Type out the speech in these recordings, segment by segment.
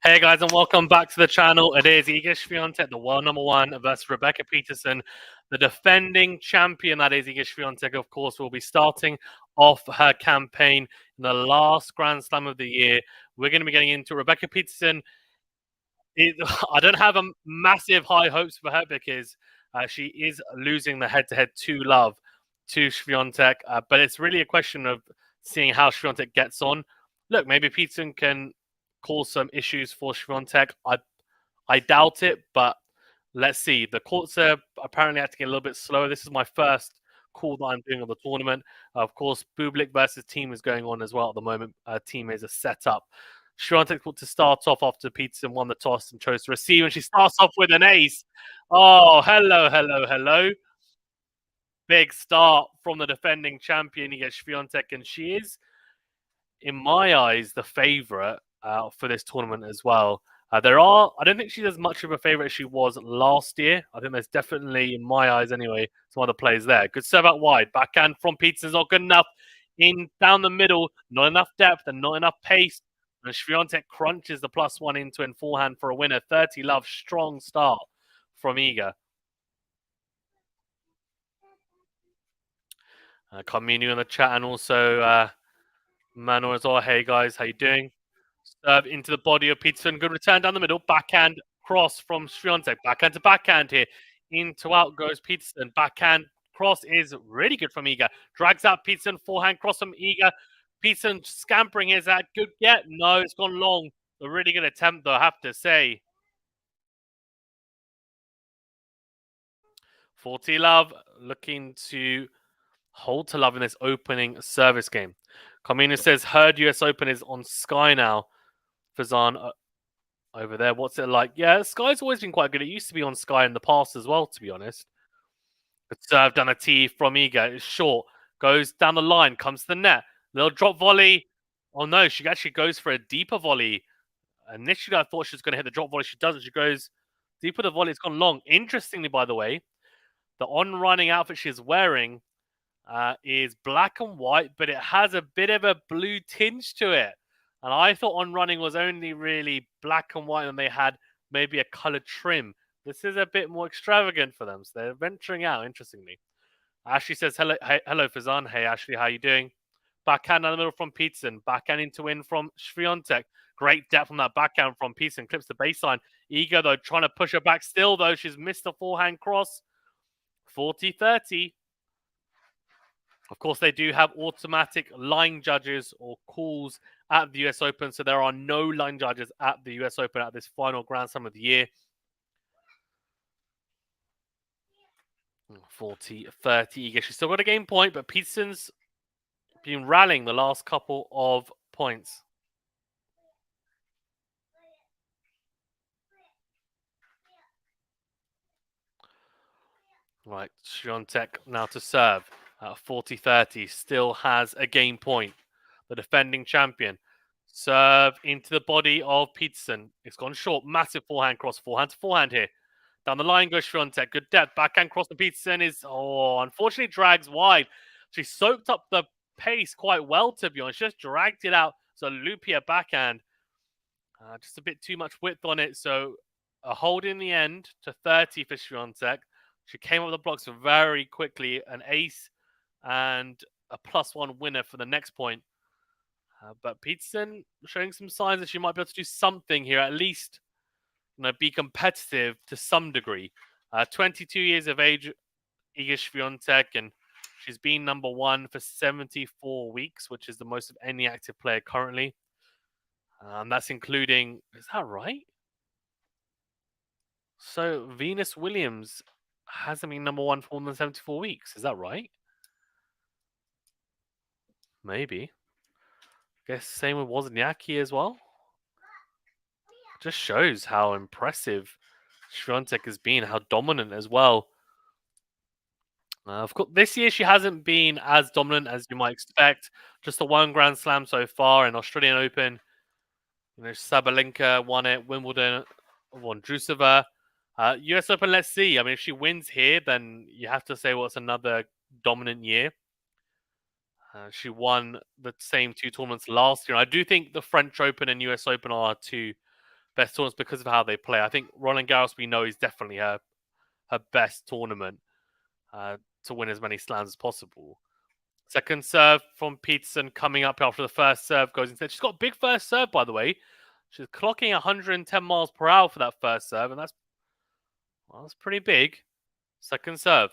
Hey guys, and welcome back to the channel. It is Iga Swiatek, the world number one, versus Rebecca Peterson, the defending champion. That is Iga Swiatek, of course, will be starting off her campaign in the last Grand Slam of the year. We're going to be getting into Rebecca Peterson. I don't have a massive high hopes for her because she is losing the head-to-head to love to Swiatek, but it's really a question of seeing how Swiatek gets on. Look, maybe Peterson can cause some issues for Swiatek. I doubt it, but let's see. The courts are apparently acting a little bit slower. This is my first call that I'm doing on the tournament. Of course, Bublik versus Team is going on as well at the moment. Team is a setup. Swiatek to start off after Peterson won the toss and chose to receive, and she starts off with an ace. Oh, hello. Big start from the defending champion, Iga Swiatek, and she is, in my eyes, the favourite for this tournament as well. I don't think she's as much of a favourite as she was last year. I think there's definitely, in my eyes anyway, some other players there. Good serve out wide. Backhand from Peterson's not good enough. In down the middle, not enough depth and not enough pace. And Swiatek crunches the +1 into in forehand for a winner. 30 love, strong start from Iga. Community in the chat, and also Mano as well. Hey guys, how you doing? Serve into the body of Peterson. Good return down the middle. Backhand cross from Swiatek. Backhand to backhand here. Into out goes Peterson. Backhand cross is really good from Iga. Drags out Peterson. Forehand cross from Iga. Peterson scampering. Is that good get? No, it's gone long. A really good attempt, though, I have to say. 40 love looking to hold to love in this opening service game. Communist says, heard US Open is on Sky now. Fazan over there. What's it like? Yeah, Sky's always been quite good. It used to be on Sky in the past as well, to be honest. Good serve down a tee from Iga. It's short. Goes down the line. Comes to the net. Little drop volley. Oh, no. She actually goes for a deeper volley. Initially, I thought she was going to hit the drop volley. She doesn't. She goes deeper the volley. It's gone long. Interestingly, by the way, the on-running outfit she's wearing is black and white, but it has a bit of a blue tinge to it. And I thought on running was only really black and white, and they had maybe a colored trim. This is a bit more extravagant for them, so they're venturing out, interestingly. Ashley says, hello Fazan. Hey, Ashley, how you doing? Backhand in the middle from Peterson. Backhand into win from Swiatek. Great depth on that backhand from Peterson. Clips the baseline. Iga, though, trying to push her back still, though. She's missed a forehand cross. 40-30. Of course, they do have automatic line judges or calls at the US Open, so there are no line judges at the US Open at this final Grand Slam of the year. 40-30. Iga, she's still got a game point, but Peterson's been rallying the last couple of points. Right, Swiatek now to serve. 40-30, still has a game point. The defending champion. Serve into the body of Peterson. It's gone short. Massive forehand cross. Forehand to forehand here. Down the line goes Swiatek. Good depth. Backhand cross to Peterson is, unfortunately drags wide. She soaked up the pace quite well, to be honest. Just dragged it out. So loopy backhand. Just a bit too much width on it. So a hold in the end to 30 for Swiatek. She came up the blocks very quickly. An ace and a +1 winner for the next point. But Peterson showing some signs that she might be able to do something here, at least be competitive to some degree. 22 years of age, Iga Swiatek, and she's been number one for 74 weeks, which is the most of any active player currently. That's including, is that right? So Venus Williams hasn't been number one for more than 74 weeks. Is that right? Maybe. Guess same with Wozniacki as well. Just shows how impressive Swiatek has been, how dominant as well. Of course, this year she hasn't been as dominant as you might expect. Just the one Grand Slam so far in Australian Open. Sabalenka won it, Wimbledon won Drusova. US Open, let's see. I mean, if she wins here, then you have to say, well, it's another dominant year. She won the same two tournaments last year. I do think the French Open and US Open are two best tournaments because of how they play. I think Roland Garros, we know, is definitely her best tournament to win as many slams as possible. Second serve from Peterson coming up after the first serve goes into. She's got a big first serve, by the way. She's clocking 110 miles per hour for that first serve, and that's pretty big. Second serve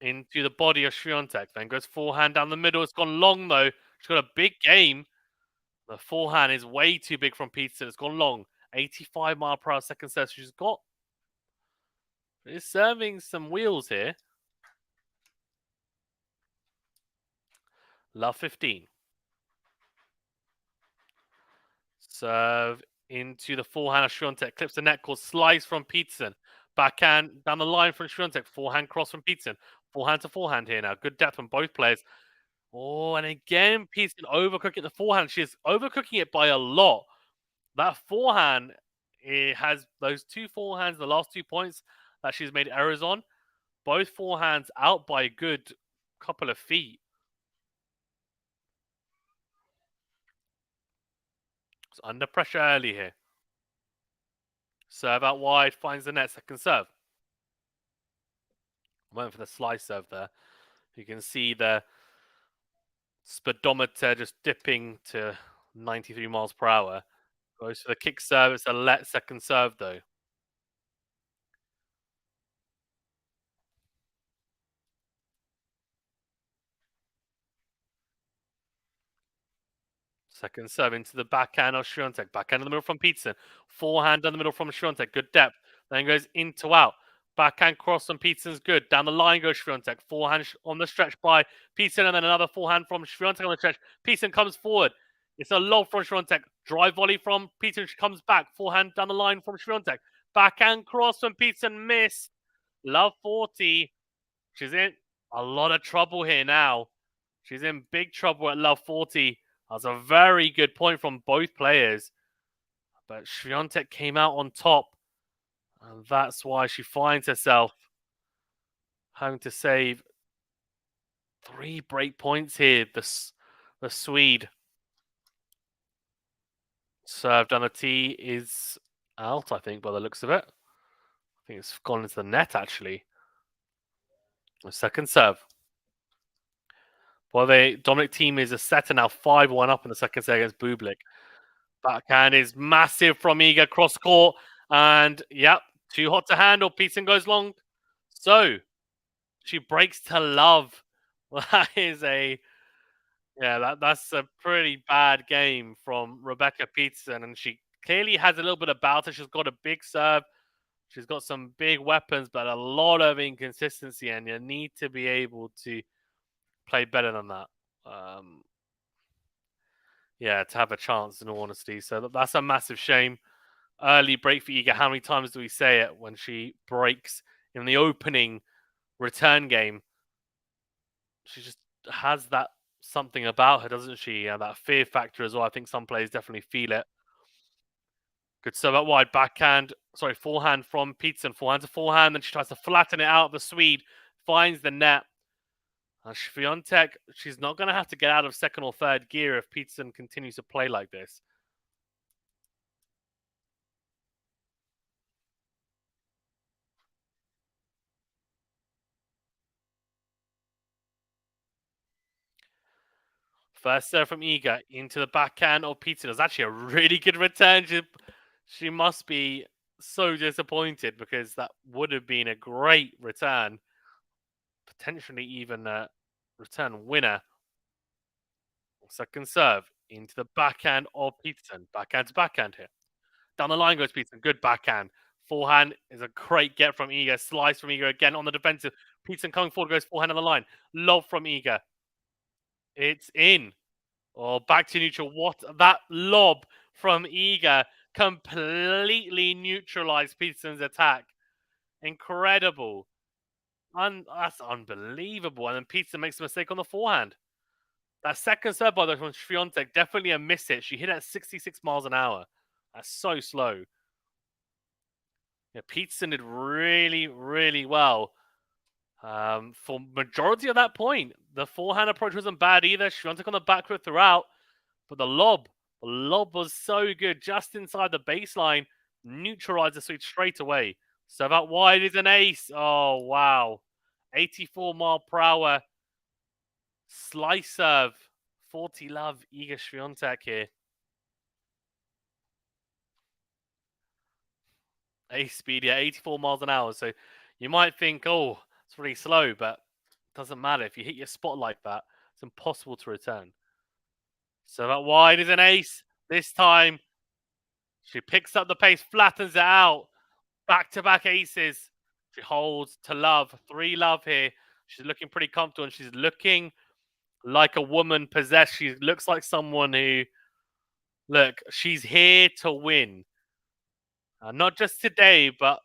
into the body of Swiatek. Then goes forehand down the middle. It's gone long, though. She's got a big game. The forehand is way too big from Peterson. It's gone long. 85 mile per hour second serve. She's serving some wheels here. Love 15. Serve into the forehand of Swiatek. Clips the net, calls slice from Peterson. Backhand down the line from Swiatek. Forehand cross from Peterson. Forehand to forehand here now. Good depth from both players. Oh, and again, Peterson overcooking the forehand. She's overcooking it by a lot. That forehand, it has those two forehands, the last 2 points that she's made errors on. Both forehands out by a good couple of feet. It's under pressure early here. Serve out wide, finds the net, second serve. Went for the slice serve there. You can see the speedometer just dipping to 93 miles per hour. Goes for the kick serve. It's a second serve, though. Second serve into the backhand of Swiatek. Backhand in the middle from Peterson. Forehand down the middle from Swiatek. Good depth. Then goes into out. Backhand cross from Peterson's good. Down the line goes Swiatek. Forehand on the stretch by Peterson, and then another forehand from Swiatek on the stretch. Peterson comes forward. It's a lob from Swiatek. Drive volley from Peterson. She comes back. Forehand down the line from Swiatek. Backhand cross from Peterson. Missed. Love 40. She's in a lot of trouble here now. She's in big trouble at love 40. That's a very good point from both players. But Swiatek came out on top. And that's why she finds herself having to save 3 break points here. The Swede. Serve down the tee is out, I think, by the looks of it. I think it's gone into the net, actually. The second serve. Well, the Dominic team is a setter now, 5-1 up in the second set against Bublik. Backhand is massive from Iga, cross court, and yep, too hot to handle. Peterson goes long. So she breaks to love. That is that's a pretty bad game from Rebecca Peterson, and she clearly has a little bit about her. She's got a big serve. She's got some big weapons, but a lot of inconsistency, and you need to be able to play better than that. To have a chance, in all honesty. So that's a massive shame. Early break for Iga. How many times do we say it when she breaks in the opening return game? She just has that something about her, doesn't she? And that fear factor as well. I think some players definitely feel it. Good serve out wide. Forehand from Peterson. Forehand to forehand. Then she tries to flatten it out. The Swede finds the net. Swiatek, she's not going to have to get out of second or third gear if Peterson continues to play like this. First serve from Iga into the backhand of Peterson. It's actually a really good return. She must be so disappointed because that would have been a great return. Potentially even a return winner. Second serve into the backhand of Peterson. Backhand to backhand here. Down the line goes Peterson. Good backhand. Forehand is a great get from Iga. Slice from Iga again on the defensive. Peterson coming forward, goes forehand on the line. Lob from Iga. It's in. Oh, back to neutral. What? That lob from Iga completely neutralized Peterson's attack. Incredible. That's unbelievable. And then Peterson makes a mistake on the forehand. That second serve, by the way, from Swiatek, definitely a miss hit. She hit at 66 miles an hour. That's so slow. Yeah, Peterson did really, really well. For majority of that point, the forehand approach wasn't bad either. Swiatek on the back foot throughout, but the lob The lob was so good, just inside the baseline, neutralized the switch straight away. So that wide is an ace. Oh wow, 84 mile per hour slice serve, 40 love Iga Swiatek here. Ace speed, yeah, 84 miles an hour. So you might think, oh, it's really slow, but it doesn't matter. If you hit your spot like that, it's impossible to return. So that wide is an ace. This time, she picks up the pace, flattens it out. Back to back aces. She holds to love. 3 love here. She's looking pretty comfortable and she's looking like a woman possessed. She looks like someone who, look, she's here to win. Not just today, but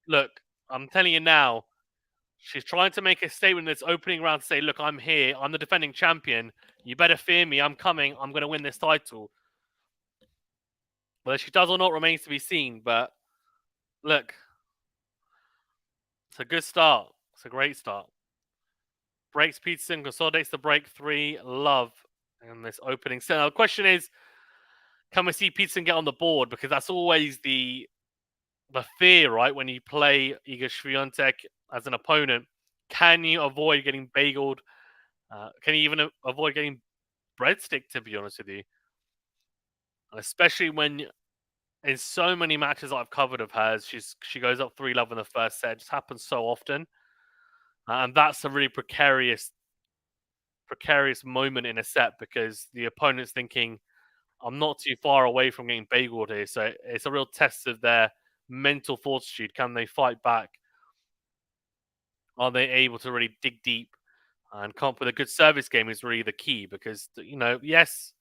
look, I'm telling you now, she's trying to make a statement in this opening round to say, look, I'm here. I'm the defending champion. You better fear me. I'm coming. I'm going to win this title. Whether she does or not remains to be seen. But look, it's a good start. It's a great start. Breaks Peterson, consolidates the break 3 love in this opening set. Now, the question is, can we see Peterson get on the board? Because that's always the fear, right? When you play Iga Swiatek as an opponent, can you avoid getting bageled? Can you even avoid getting breadstick, to be honest with you? Especially when in so many matches I've covered of hers, she goes up 3 love in the first set. It just happens so often. And that's a really precarious moment in a set because the opponent's thinking, I'm not too far away from getting bageled here. So it's a real test of their mental fortitude. Can they fight back? Are they able to really dig deep? And come up with a good service game is really the key because, yes,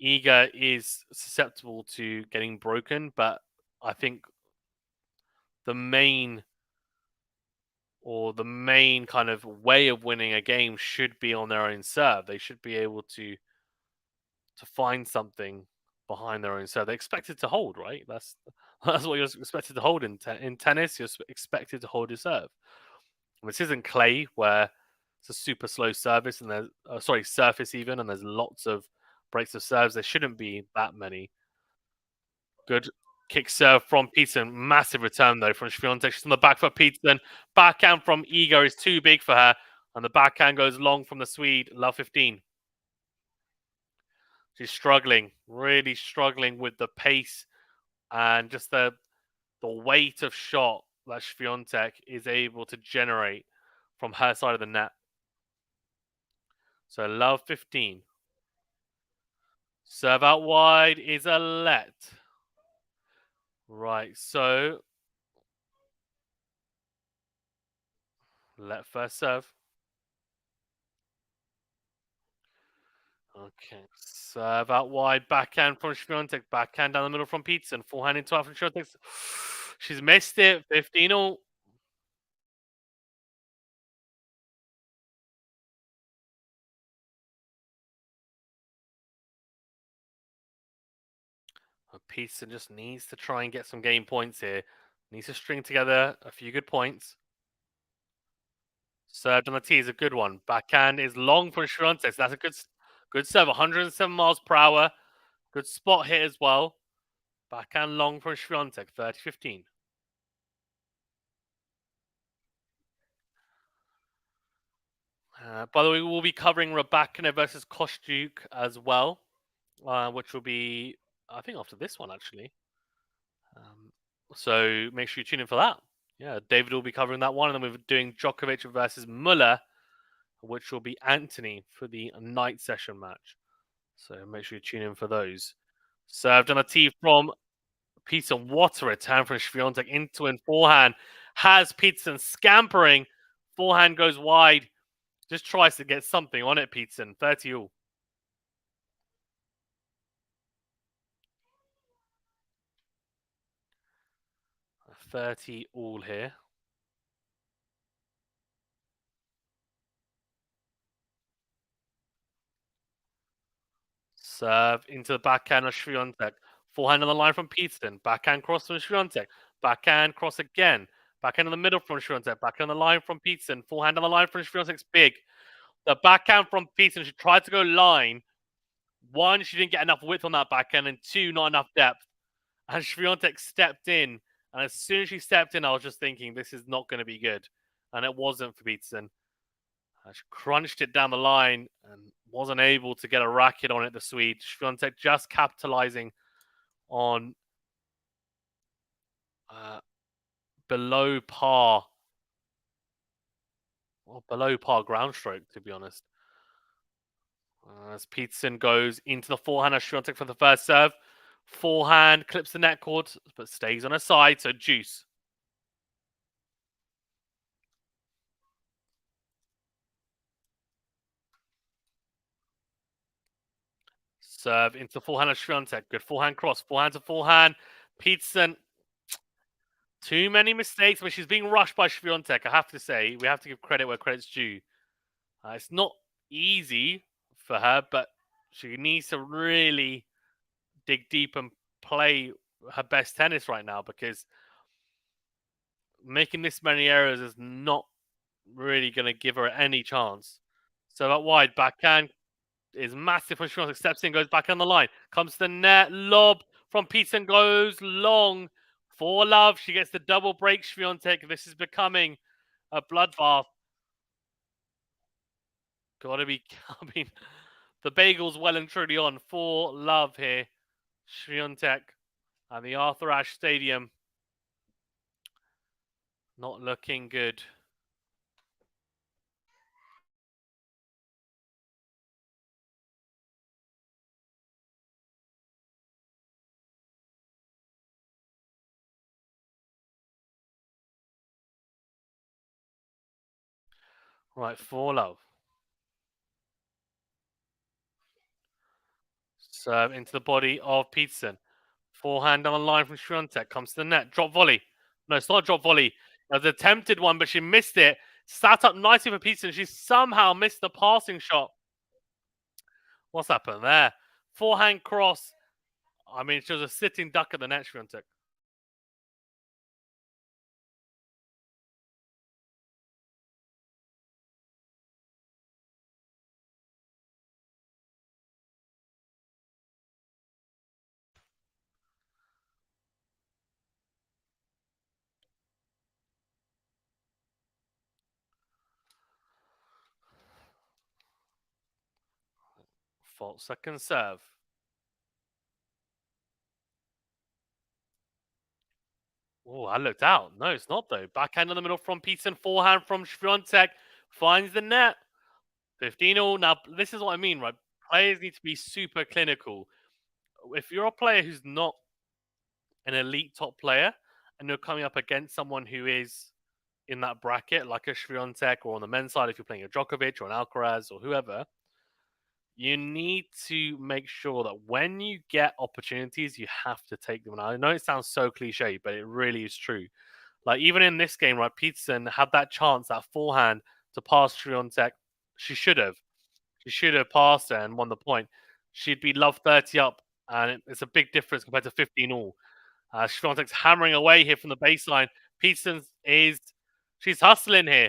Iga is susceptible to getting broken, but I think the main kind of way of winning a game should be on their own serve. They should be able to find something behind their own serve. They're expected to hold, right? That's what you're expected to hold in tennis. You're expected to hold your serve. And this isn't clay where it's a super slow service and there's surface even, and there's lots of breaks of serves. There shouldn't be that many. Good kick serve from Peterson. Massive return though from Swiatek. She's on the back foot. Peterson. Backhand from Iga is too big for her, and the backhand goes long from the Swede. Love 15. She's struggling, really struggling with the pace and just the weight of shot that Swiatek is able to generate from her side of the net. So love 15. Serve out wide is a let. Right, so let first serve. Okay, serve out wide, backhand from Swiatek, backhand down the middle from Peterson, forehand into out from Swiatek. She's missed it, 15 all. Peterson just needs to try and get some game points here. Needs to string together a few good points. Served on the tee is a good one. Backhand is long from Swiatek. So that's a good serve, 107 miles per hour. Good spot hit as well. Backhand long from Swiatek, 30-15. By the way, we'll be covering Rybakina versus Kostyuk as well, which will be, I think, after this one, actually. So make sure you tune in for that. Yeah, David will be covering that one, and then we're doing Djokovic versus Muller, which will be Anthony for the night session match. So make sure you tune in for those. Served on a tee from Peterson. What a return from Swiatek into and forehand. Has Peterson scampering. Forehand goes wide. Just tries to get something on it, Peterson. 30 all. $30 all here. Serve into the backhand of Swiatek. Forehand on the line from Peterson. Backhand cross from Swiatek. Backhand cross again. Backhand in the middle from Swiatek. Backhand on the line from Peterson. Forehand on the line from Swiatek's big. The backhand from Peterson. She tried to go line. one, she didn't get enough width on that backhand, and two, not enough depth. And Swiatek stepped in, and as soon as she stepped in, I was just thinking this is not going to be good, and it wasn't for Peterson. She crunched it down the line and wasn't able to get a racket on it. The Swede Swiatek just capitalizing on uh, below par, well, below par ground stroke, to be honest. As Peterson goes into the forehand of Swiatek for the first serve. Forehand clips the net cord, but stays on her side, so juice. Serve into the forehand of Swiatek. Good forehand cross. Forehand to forehand. Peterson, too many mistakes, but she's being rushed by Swiatek. I have to say, we have to give credit where credit's due. It's not easy for her, but she needs to really dig deep and play her best tennis right now, because making this many errors is not really going to give her any chance. So that wide backhand is massive from Swiatek. Steps in, goes back on the line. Comes to the net. Lob from Peterson goes long. For love. She gets the double break, Swiatek. This is becoming a bloodbath. Gotta be. I mean, the bagel's well and truly on. For love here. Swiatek at the Arthur Ashe Stadium. Not looking good. Right, for love. Serve into the body of Peterson. Forehand on the line from Swiatek. Comes to the net. Drop volley. No, it's not a drop volley. It was an attempted one, but she missed it. Sat up nicely for Peterson. She somehow missed the passing shot. What's happened there? Forehand cross. I mean, she was a sitting duck at the net, Swiatek. Fault second serve. Oh, I looked out. No, it's not though. Backhand in the middle from Peterson. Forehand from Swiatek. Finds the net. 15 all. Now, this is what I mean, right? Players need to be super clinical. If you're a player who's not an elite top player and you're coming up against someone who is in that bracket, like a Swiatek, or on the men's side, if you're playing a Djokovic or an Alcaraz or whoever, you need to make sure that when you get opportunities, you have to take them. And I know it sounds so cliche, but it really is true. Like even in this game, right, Peterson had that chance, that forehand to pass Swiatek. She should have. She should have passed her and won the point. She'd be love 30 up, and it's a big difference compared to 15 all. Swiatek's hammering away here from the baseline. Peterson she's hustling here.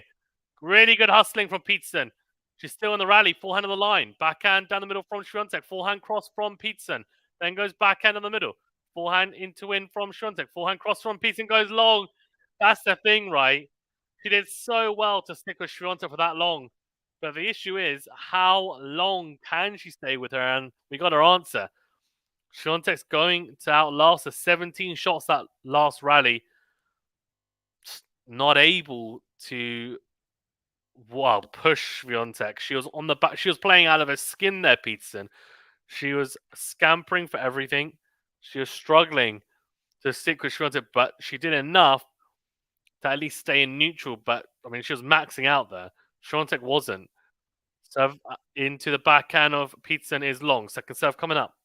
Really good hustling from Peterson. She's still in the rally. Forehand on the line. Backhand down the middle from Swiatek. Forehand cross from Peterson. Then goes backhand in the middle. Forehand into in from Swiatek. Forehand cross from Peterson goes long. That's the thing, right? She did so well to stick with Swiatek for that long. But the issue is, how long can she stay with her? And we got her answer. Swiatek's going to outlast the 17 shots that last rally. Not able to push Swiatek. She was on the back. She was playing out of her skin there, Peterson. She was scampering for everything. She was struggling to stick with Swiatek, but she did enough to at least stay in neutral. But I mean, she was maxing out there. Swiatek wasn't. Serve into the backhand of Peterson is long. Second serve coming up.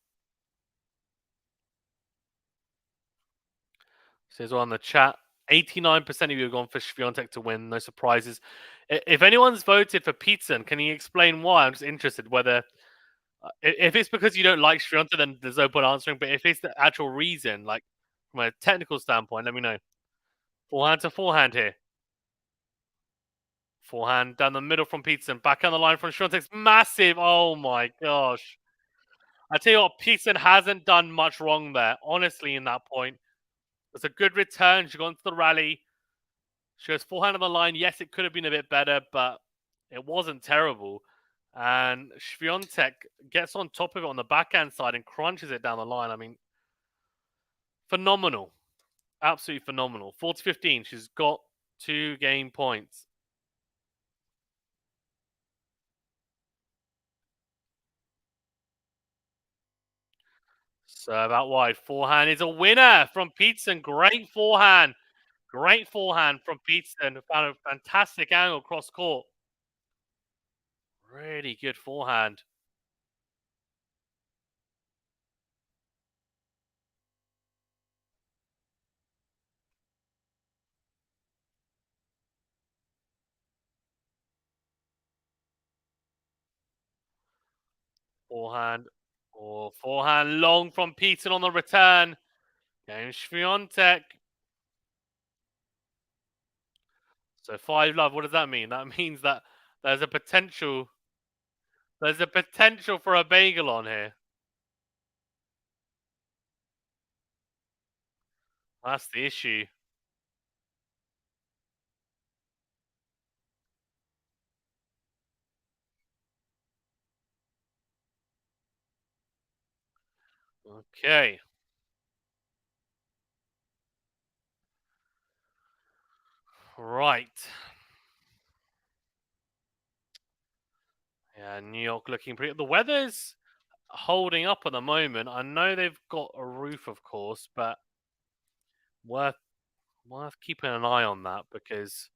Says on the chat, 89% of you have gone for Swiatek to win. No surprises. If anyone's voted for Peterson, can you explain why? I'm just interested whether if it's because you don't like Swiatek, then there's no point answering. But if it's the actual reason, like from a technical standpoint, let me know. Forehand to forehand here. Forehand down the middle from Peterson. Back on the line from Swiatek's massive. Oh my gosh. I tell you what, Peterson hasn't done much wrong there, honestly, in that point. It's a good return. She got into the rally. She goes forehand on the line. Yes, it could have been a bit better, but it wasn't terrible. And Swiatek gets on top of it on the backhand side and crunches it down the line. I mean, phenomenal. Absolutely phenomenal. 4-15. She's got 2 game points. Serve out wide. Forehand is a winner from Peterson. Great forehand. Great forehand from Peterson. Found a fantastic angle cross court. Really good forehand. Forehand. Or forehand long from Peterson on the return. Game Swiatek. So 5-love. What does that mean? That means that there's a potential. There's a potential for a bagel on here. That's the issue. Okay. Right. Yeah, New York looking pretty. The weather's holding up at the moment. I know they've got a roof, of course, but worth keeping an eye on that because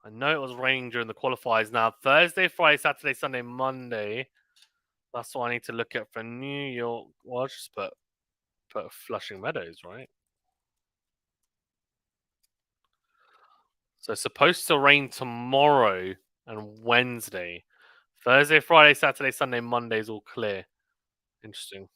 I know it was raining during the qualifiers. Now Thursday, Friday, Saturday, Sunday, Monday. That's what I need to look at for New York. Well, I'll just put Flushing Meadows, right? So it's supposed to rain tomorrow and Wednesday. Thursday, Friday, Saturday, Sunday, Monday is all clear. Interesting.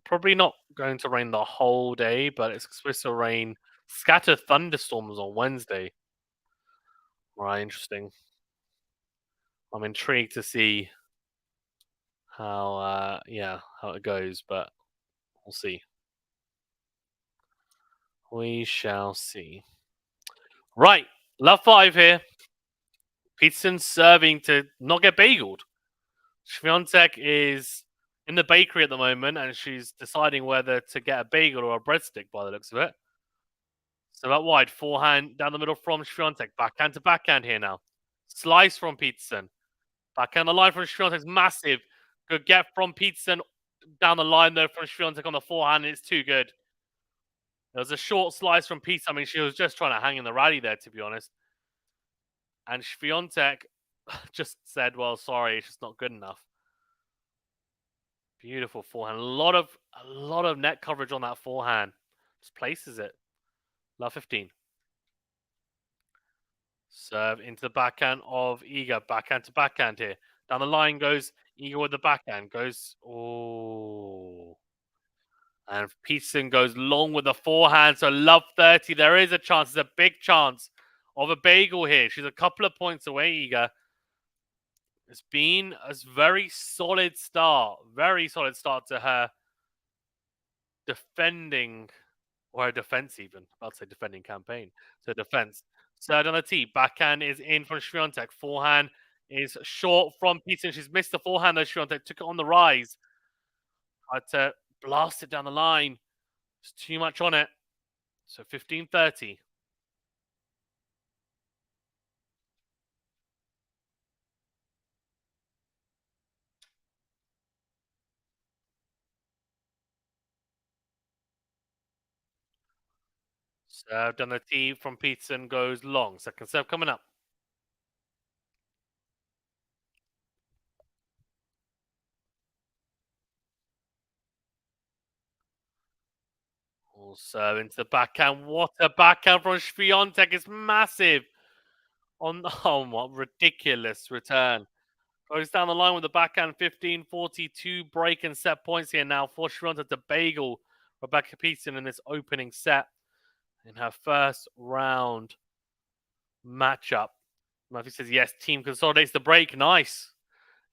Probably not going to rain the whole day, but it's supposed to rain scattered thunderstorms on Wednesday. Right, interesting. I'm intrigued to see how it goes, but we'll see. We shall see. Right, love 5 here. Peterson serving to not get bageled. Swiatek is in the bakery at the moment, and she's deciding whether to get a bagel or a breadstick by the looks of it. So that wide forehand down the middle from Swiatek. Backhand to backhand here now. Slice from Peterson. Backhand the line from Swiatek's massive. Good get from Peterson down the line though from Swiatek on the forehand. It's too good. There was a short slice from Peterson. I mean, she was just trying to hang in the rally there, to be honest. And Swiatek just said, "Well, sorry, it's just not good enough." Beautiful forehand. A lot of net coverage on that forehand. Just places it. Love 15. Serve into the backhand of Iga. Backhand to backhand here. Down the line goes Iga with the backhand. Goes. Oh. And Peterson goes long with the forehand. So love 30. There is a chance. There's a big chance of a bagel here. She's a couple of points away, Iga. It's been a very solid start. Very solid start to her defending, or a defense even. I'd say defending campaign. So defense. Third on the tee. Backhand is in from Swiatek. Forehand is short from Peterson. She's missed the forehand though. Swiatek took it on the rise. Had to blast it down the line. It's too much on it. So 15-30. Served on the tee from Peterson goes long. Second serve coming up. All serve into the backhand. What a backhand from Swiatek. It's massive. Oh, what ridiculous return. Goes down the line with the backhand 15-42 break and set points here now for Swiatek to bagel Rebecca Peterson in this opening set in her first round matchup. Matthew says, yes, team consolidates the break. Nice.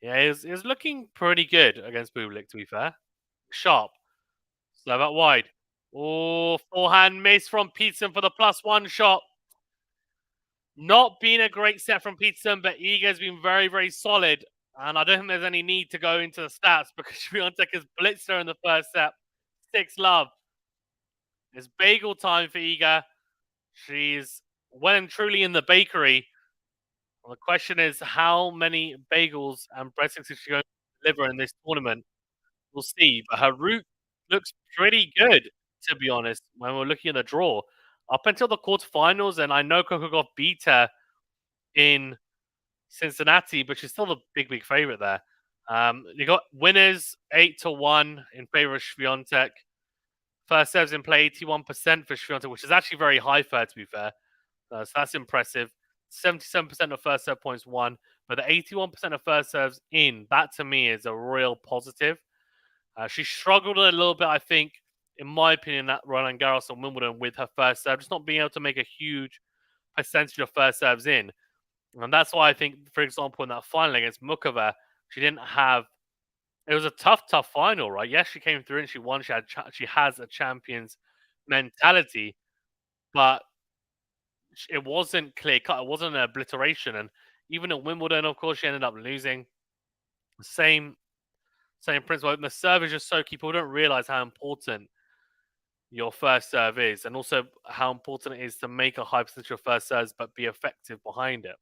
Yeah, it was looking pretty good against Bublik, to be fair. Sharp. So that wide. Oh, forehand miss from Peterson for the +1 shot. Not been a great set from Peterson, but Iga's been very, very solid. And I don't think there's any need to go into the stats because Swiatek has blitzed her in the first set. 6-love. It's bagel time for Iga. She's well and truly in the bakery. Well, the question is, how many bagels and breadsticks is she going to deliver in this tournament? We'll see. But her route looks pretty good, to be honest, when we're looking at the draw. Up until the quarterfinals, and I know Kokogov beat her in Cincinnati, but she's still the big, big favorite there. You got winners 8-1 in favor of Swiatek. First serves in play 81% for Swiatek, which is actually very high for her, to be fair. So that's impressive. 77% of first serve points won, but the 81% of first serves in, that to me is a real positive. She struggled a little bit, I think, in my opinion, at Roland Garros and Wimbledon with her first serve, just not being able to make a huge percentage of first serves in. And that's why I think, for example, in that final against Mukova, she didn't have. It was a tough, tough final, right? Yes, she came through and she won. She has a champion's mentality, but it wasn't clear cut. It wasn't an obliteration. And even at Wimbledon, of course, she ended up losing. Same, same principle. And the serve is just so key. People don't realize how important your first serve is, and also how important it is to make a high percentage of first serves, but be effective behind it.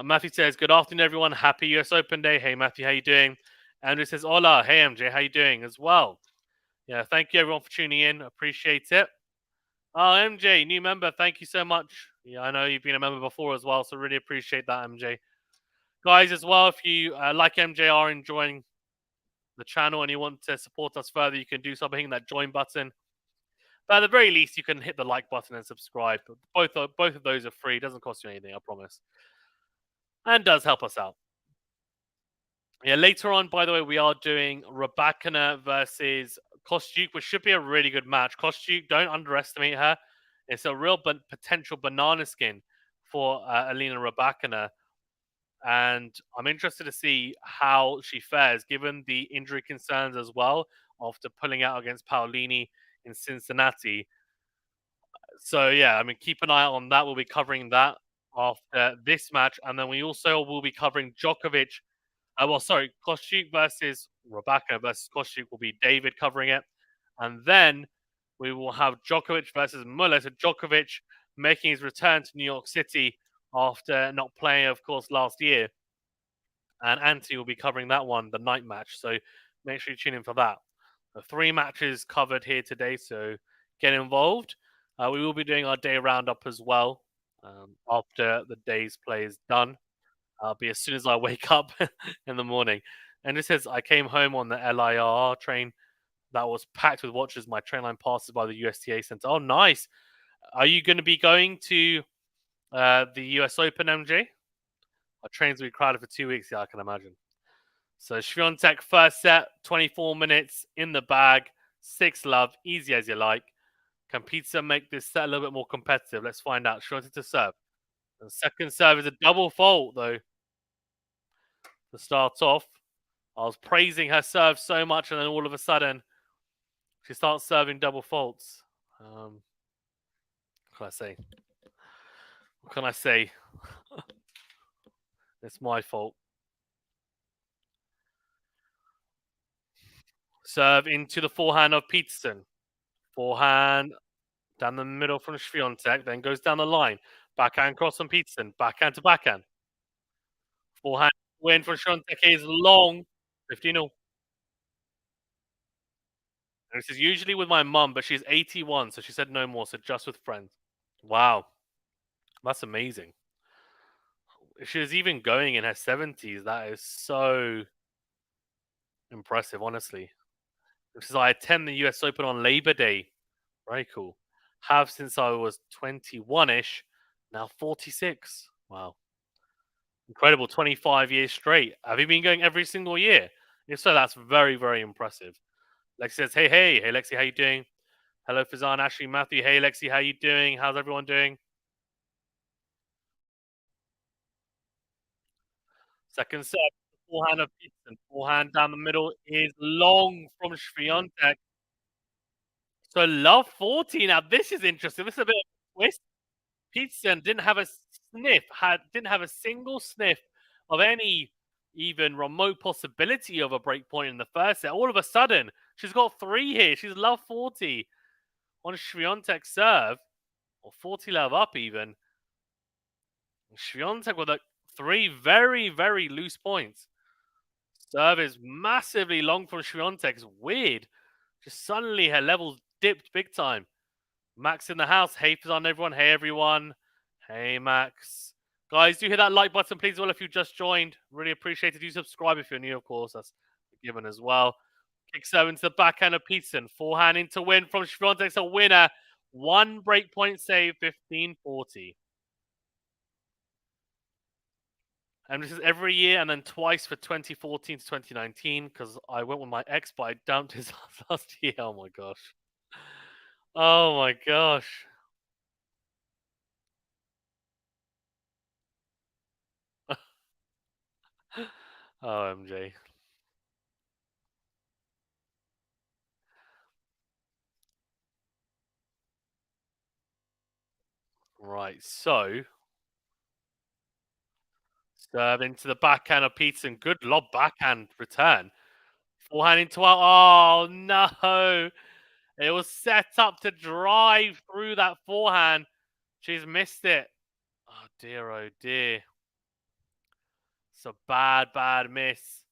Matthew says, "Good afternoon, everyone. Happy US Open Day." Hey, Matthew, how you doing? Andrew says, "Hola." Hey, MJ, how you doing as well? Yeah, thank you everyone for tuning in. Appreciate it. Oh, MJ, new member. Thank you so much. Yeah, I know you've been a member before as well, so really appreciate that, MJ. Guys, as well, if you like MJ are enjoying the channel and you want to support us further, you can do so by hitting that join button. But at the very least, you can hit the like button and subscribe. Both of those are free. It doesn't cost you anything, I promise, and does help us out. Yeah, later on, by the way, we are doing Rabakina versus Kostyuk, which should be a really good match. Kostyuk, don't underestimate her. It's a real potential banana skin for Alina Rabakina. And I'm interested to see how she fares, given the injury concerns as well after pulling out against Paolini in Cincinnati. So, yeah, I mean, keep an eye on that. We'll be covering that after this match. And then we also will be covering Djokovic. Kostyuk versus Rebecca versus Kostyuk will be David covering it. And then we will have Djokovic versus Muller. So Djokovic making his return to New York City after not playing, of course, last year. And Anthony will be covering that one, the night match. So make sure you tune in for that. 3 matches covered here today, so get involved. We will be doing our day roundup as well after the day's play is done. I'll be as soon as I wake up in the morning. And it says I came home on the LIRR train that was packed with watchers. My train line passes by the USTA Center. Oh, nice. Are you going to be going to the US Open, MJ? Our trains will be crowded for 2 weeks. Yeah, I can imagine. So Swiatek first set, 24 minutes in the bag, 6-love, easy as you like. Can Pizza make this set a little bit more competitive? Let's find out. Swiatek to serve. The second serve is a double fault, though. To start off, I was praising her serve so much, and then all of a sudden, she starts serving double faults. What can I say? What can I say? It's my fault. Serve into the forehand of Peterson. Forehand down the middle from Swiatek, then goes down the line. Backhand cross from Peterson. Backhand to backhand. Forehand win from Swiatek is long. 15-0. And this is usually with my mum, but she's 81, so she said no more, so just with friends. Wow. That's amazing. If she was even going in her 70s, that is so impressive, honestly. This is I attend the US Open on Labor Day. Very cool. Have since I was 21-ish, now 46. Wow. Incredible. 25 years straight. Have you been going every single year? If so, that's very, very impressive. Lexi says, hey, Lexi, how you doing? Hello, Fazan, Ashley, Matthew. Hey, Lexi, how you doing? How's everyone doing? Second serve, forehand of Peterson. Forehand down the middle is long from Swiatek. So love 40. Now this is interesting. This is a bit of a twist. Peterson didn't have a single sniff of any even remote possibility of a break point in the first set. All of a sudden, she's got three here. She's love 40 on Swiatek's serve, or 40 love up even. Swiatek with three very, very loose points. Serve is massively long from Swiatek. It's weird. Just suddenly her levels dipped big time. Max in the house. Hey, on everyone. Hey, everyone. Hey, Max. Guys, do hit that like button, please, as well, if you just joined. Really appreciate it. Do subscribe if you're new, of course. That's a given as well. Kick seven to the backhand of Peterson. Forehand into win from Swiatek's a winner. One breakpoint save, 15-40. And this is every year and then twice for 2014 to 2019 because I went with my ex, but I dumped his last year. Oh my gosh. Oh my gosh. OMG. Right, so serve into the backhand of Peterson. Good lob backhand return. Forehand into out. Oh no. It was set up to drive through that forehand. She's missed it. Oh dear, oh dear. It's a bad, bad miss.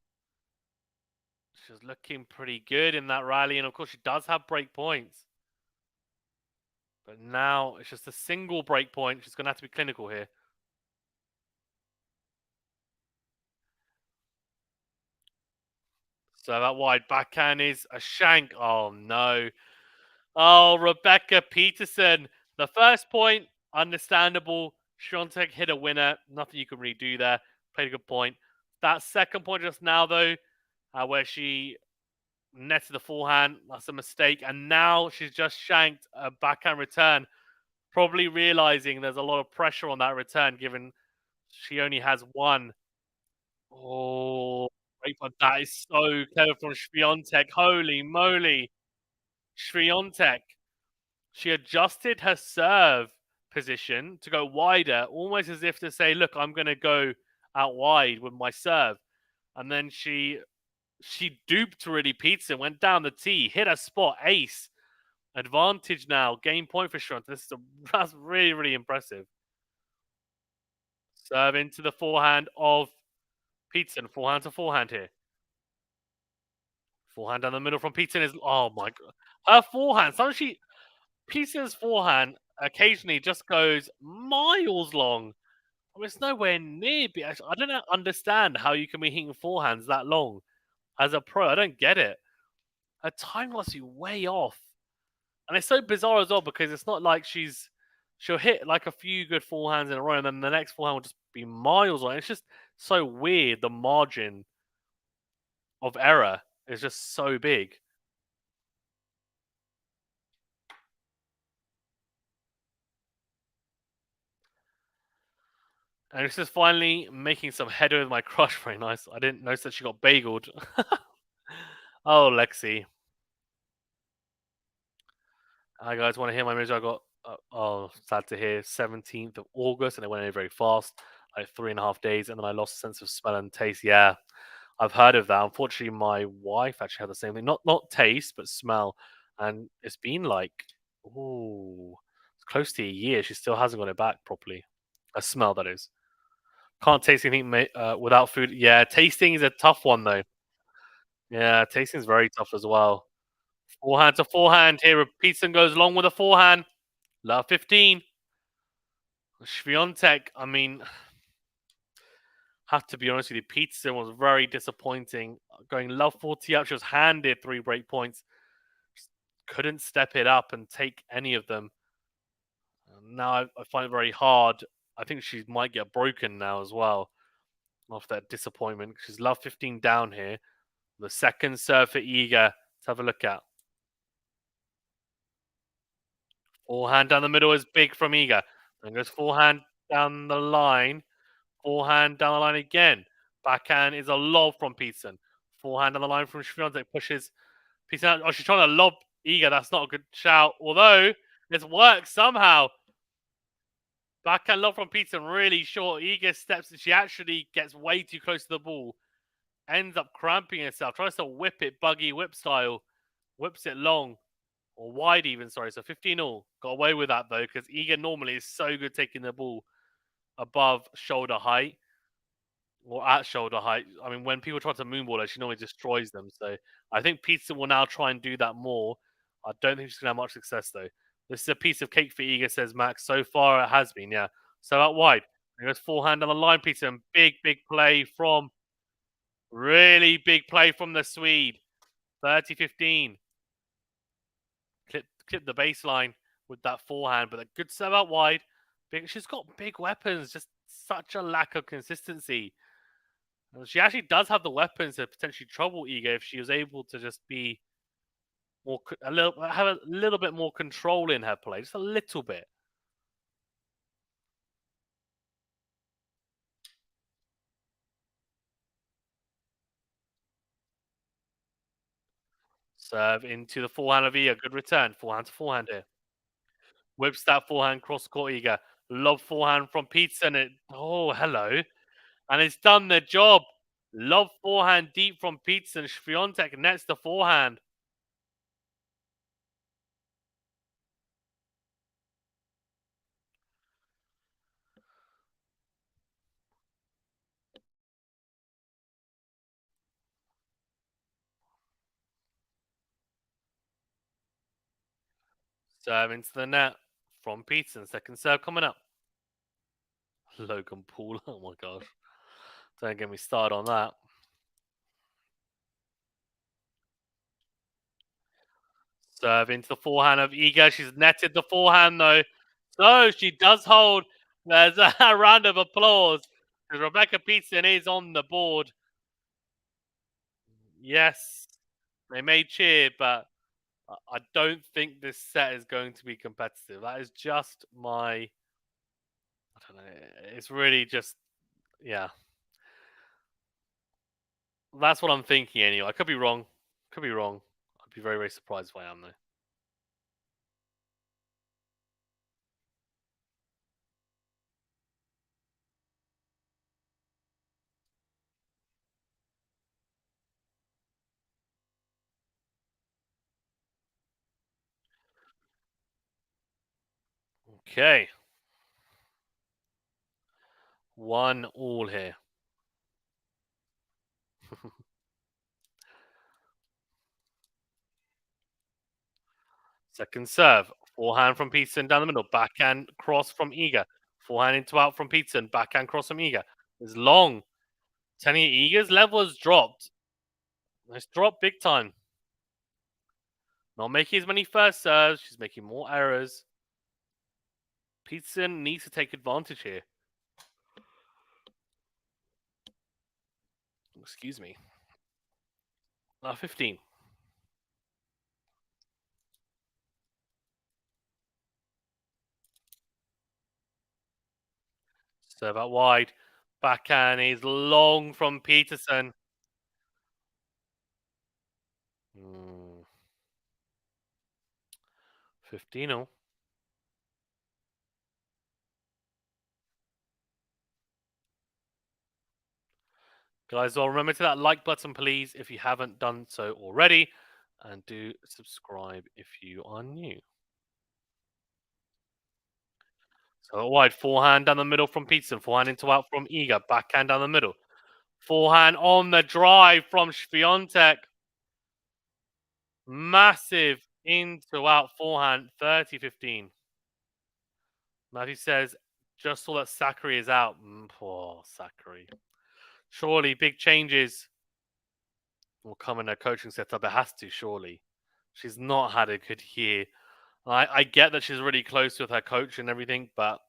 She's looking pretty good in that rally, and of course she does have break points. But now it's just a single break point. She's going to have to be clinical here. So that wide backhand is a shank. Oh no. Oh, Rebecca Peterson. The first point, understandable. Swiatek hit a winner. Nothing you can really do there. Played a good point. That second point just now, though, where she netted the forehand, that's a mistake. And now she's just shanked a backhand return, probably realizing there's a lot of pressure on that return, given she only has one. Oh, great point. That is so clever from Swiatek. Holy moly. Swiatek. She adjusted her serve position to go wider, almost as if to say, look, I'm going to go out wide with my serve. And then she duped really Peterson, went down the tee, hit a spot, ace. Advantage now, game point for Swiatek. That's really, really impressive. Serve into the forehand of Peterson. Forehand to forehand here. Forehand down the middle from Peterson is, oh my god. Her forehand, Peterson's forehand occasionally just goes miles long. I mean, it's nowhere near. I don't understand how you can be hitting forehands that long as a pro. I don't get it. Her time must be way off, and it's so bizarre as well because it's not like she'll hit like a few good forehands in a row, and then the next forehand will just be miles long. It's just so weird. The margin of error is just so big. And this is finally making some headway with my crush. Very nice. I didn't notice that she got bageled. Oh, Lexi. Hi guys, want to hear my message? I got sad to hear 17th of August, and it went in very fast, like 3.5 days, and then I lost sense of smell and taste. Yeah, I've heard of that. Unfortunately, my wife actually had the same thing. Not taste, but smell, and it's been like close to a year. She still hasn't got it back properly. A smell, that is. Can't taste anything without food. Yeah, tasting is a tough one though. Yeah, tasting is very tough as well. Forehand to forehand here. Peterson goes long with a forehand. Love 15. Swiatek, I mean, have to be honest with you, Peterson was very disappointing. Going love 40 up, she was handed 3 break points. Just couldn't step it up and take any of them. Now I find it very hard. I think she might get broken now as well after that disappointment. She's love 15 down here. The second serve for Iga. Let's have a look at. Forehand down the middle is big from Iga. Then goes forehand down the line. Forehand down the line again. Backhand is a lob from Peterson. Forehand on the line from Swiatek pushes Peterson out. Oh, she's trying to lob Iga. That's not a good shout. Although, it's worked somehow. Backhand lob from Peterson, really short. Iga steps and she actually gets way too close to the ball. Ends up cramping herself. Tries to whip it buggy whip style. Whips it long. Or wide even, sorry. So 15 all. Got away with that though, because Iga normally is so good taking the ball above shoulder height. Or at shoulder height. I mean, when people try to moonball her, she normally destroys them. So I think Peterson will now try and do that more. I don't think she's going to have much success, though. This is a piece of cake for Iga, says Max. So far, it has been, yeah. So out wide. There's forehand on the line, Peterson. Big play from... Really big play from the Swede. 30-15. Clip the baseline with that forehand, but a good serve out wide. She's got big weapons, just such a lack of consistency. She actually does have the weapons to potentially trouble Iga if she was able to just be more have a little bit more control in her play, just a little bit. Serve into the forehand of Iga. Good return. Forehand to forehand here. Whips that forehand cross court Iga. Lob forehand from Peterson. Oh, hello. And it's done the job. Lob forehand deep from Peterson. Swiatek nets the forehand. Serve into the net from Peterson. Second serve coming up. Logan Paul. Oh my gosh. Don't get me started on that. Serve into the forehand of Iga. She's netted the forehand though. So she does hold. There's a round of applause because Rebecca Peterson is on the board. Yes, they may cheer, but I don't think this set is going to be competitive. That is just my... I don't know. It's really just... Yeah. That's what I'm thinking anyway. I could be wrong. Could be wrong. I'd be very surprised if I am, though. Okay. 1-1 here. Second serve. Forehand from Peterson down the middle. Backhand cross from Iga. Forehand into out from Peterson. Backhand cross from Iga. It's long. Telling you, Iga's level has dropped. It's dropped big time. Not making as many first serves. She's making more errors. Peterson needs to take advantage here. Excuse me. 15. Serve out wide. Backhand is long from Peterson. 15-0. Guys, well, remember to that like button, please, if you haven't done so already. And do subscribe if you are new. So wide, forehand down the middle from Peterson. Forehand into out from Iga. Backhand down the middle. Forehand on the drive from Swiatek. Massive into out forehand. 30-15. Matthew says, just saw that Sakari is out. Poor Sakari. Surely big changes will come in her coaching setup. It has to, surely. She's not had a good year. I get that she's really close with her coach and everything, but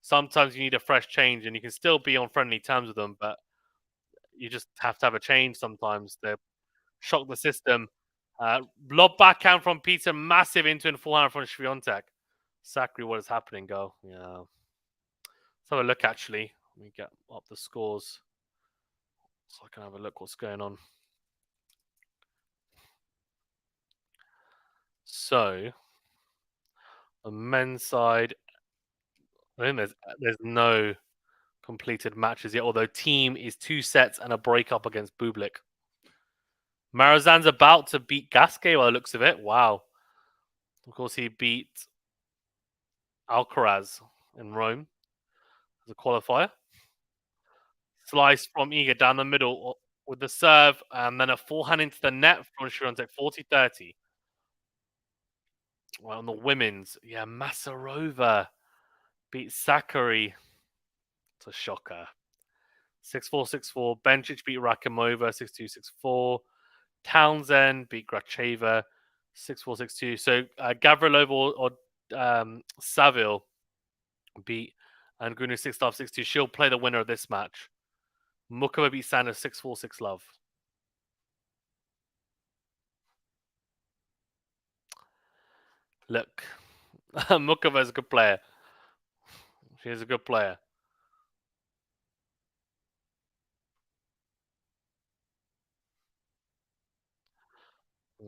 sometimes you need a fresh change, and you can still be on friendly terms with them, but you just have to have a change sometimes to shock the system. Lob backhand from Peter, massive into and forehand from Swiatek. Sakari, what is happening, girl? Yeah. Let's have a look, actually. Let me get up the scores. So I can have a look what's going on. So the men's side, I think there's no completed matches yet. Although team is 2 sets and a breakup against Bublik. Marazan's about to beat Gasquet by the looks of it. Wow. Of course, he beat Alcaraz in Rome as a qualifier. Slice from Iga down the middle with the serve, and then a forehand into the net from Swiatek, 40-30. Well, on the women's, yeah, Masarova beat Sakari. It's a shocker. 6-4, 6-4. Bencic beat Rakimova, 6-2, 6-4. Townsend beat Gracheva, 6-4, 6-2. So Gavrilova or Saville beat Angunu 6-5, 6-2. She'll play the winner of this match. Mukova beat Sanders 6-4, 6-love. Look, Mukova is a good player. She is a good player.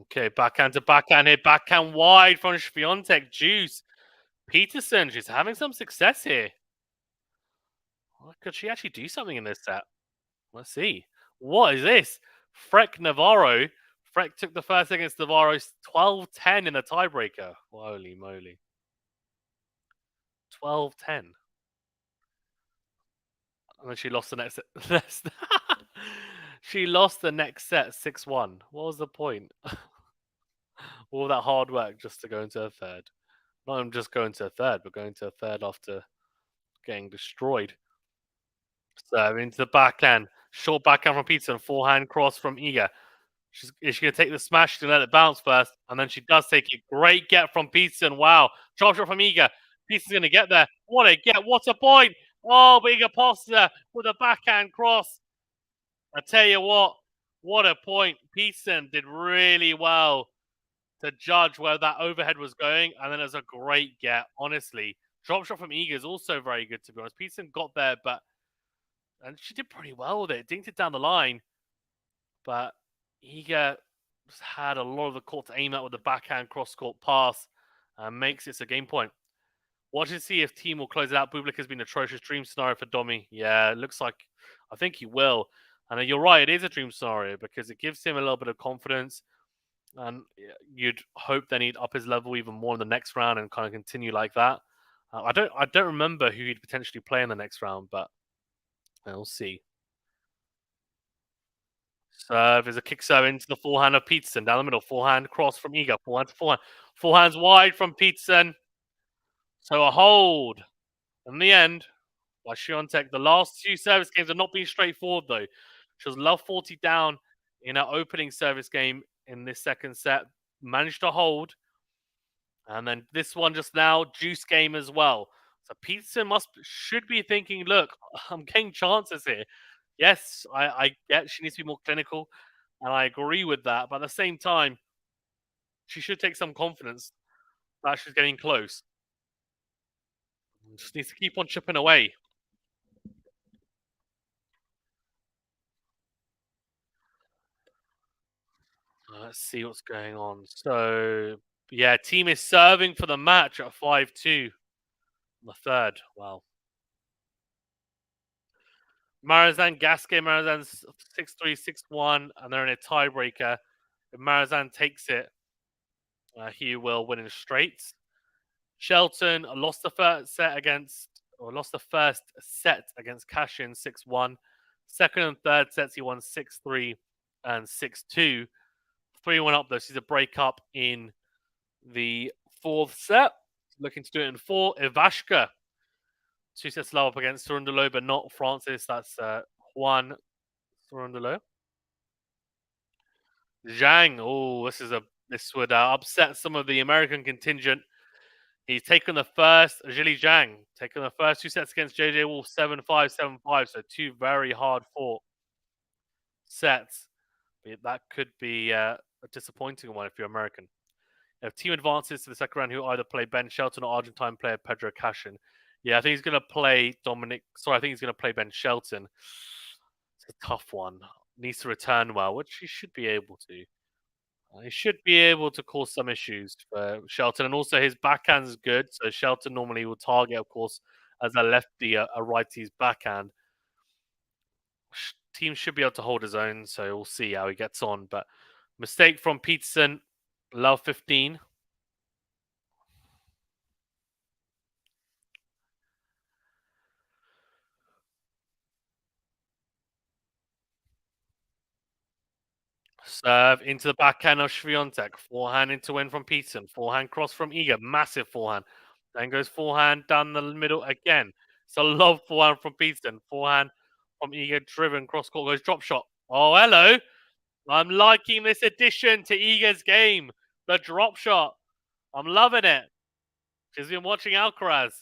Okay, backhand to backhand here. Backhand wide from Swiatek. Juice. Peterson, she's having some success here. Could she actually do something in this set? Let's see. What is this? Freck Navarro. Freck took the first against Navarro 12-10 in the tiebreaker. Holy moly. 12-10. And then she lost the next set. She lost the next set 6-1. What was the point? All that hard work just to go into a third. Not even just going to a third, but going to a third after getting destroyed. So into the backhand. Short backhand from Peterson. Forehand cross from Iga. Is she going to take the smash? She's going to let it bounce first. And then she does take it. Great get from Peterson. Wow. Chop shot from Iga. Peterson's going to get there. What a get. What a point. Oh, but Iga passes her with a backhand cross. I tell you what a point. Peterson did really well to judge where that overhead was going. And then there's a great get, honestly. Drop shot from Iga is also very good, to be honest. Peterson got there, and she did pretty well with it. Dinked it down the line. But Iga just had a lot of the court to aim at with the backhand cross-court pass and makes it a game point. Watch and see if team will close it out. Bublik has been an atrocious dream scenario for Domi. Yeah, it looks like I think he will. And you're right, it is a dream scenario because it gives him a little bit of confidence. And you'd hope then he'd up his level even more in the next round and kind of continue like that. I don't remember who he'd potentially play in the next round, but we'll see. Serve is a kick serve into the forehand of Peterson. Down the middle. Forehand cross from Iga. Forehand to forehand. Forehands wide from Peterson. So a hold. In the end, by Swiatek. The last 2 service games have not been straightforward, though. She was love 40 down in her opening service game in this second set. Managed to hold. And then this one just now, juice game as well. So Peterson should be thinking, look, I'm getting chances here. Yes, I get she needs to be more clinical, and I agree with that. But at the same time, she should take some confidence that she's getting close. Just needs to keep on chipping away. Let's see what's going on. So, yeah, team is serving for the match at 5-2. The third. Wow. Marazan, Gasquet, Marazan's 6-3, 6-1, and they're in a tiebreaker. If Marazan takes it, he will win in straights. Shelton lost the first set against Cashin 6-1. Second and third sets he won 6-3 and 6-2. 3-1 up though. So he's a break up in the fourth set. Looking to do it in 4. Ivashka. 2 sets low up against Surundalo, but not Francis. That's Juan Surundalo. Zhang. Oh, this would upset some of the American contingent. He's taken the first, Zhili Zhang, taken the first 2 sets against JJ Wolf, 7-5, 7-5. So 2 very hard fought sets. That could be a disappointing one if you're American. If team advances to the second round, he'll either play Ben Shelton or Argentine player Pedro Cashin. Yeah, I think he's going to play I think he's going to play Ben Shelton. It's a tough one. Needs to return well, which he should be able to. He should be able to cause some issues for Shelton, and also his backhand is good. So Shelton normally will target, of course, as a lefty, a righty's backhand. Team should be able to hold his own, so we'll see how he gets on. But mistake from Peterson, love 15. Serve into the backhand of Swiatek. Forehand into win from Peterson. Forehand cross from Iga. Massive forehand. Then goes forehand down the middle again. It's a love forehand from Peterson. Forehand from Iga driven. Cross court goes drop shot. Oh, hello. I'm liking this addition to Iga's game. The drop shot. I'm loving it. She's been watching Alcaraz.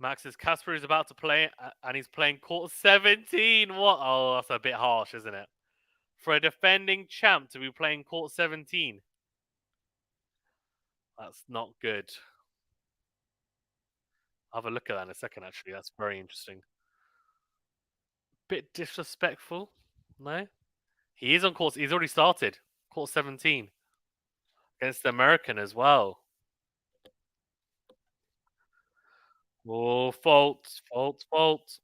Max's Casper is about to play, and he's playing court 17. What? Oh, that's a bit harsh, isn't it? For a defending champ to be playing court 17. That's not good. I'll have a look at that in a second, actually. That's very interesting. Bit disrespectful. No? He is on court. He's already started. Court 17. Against the American as well. Oh, fault. Fault. Fault.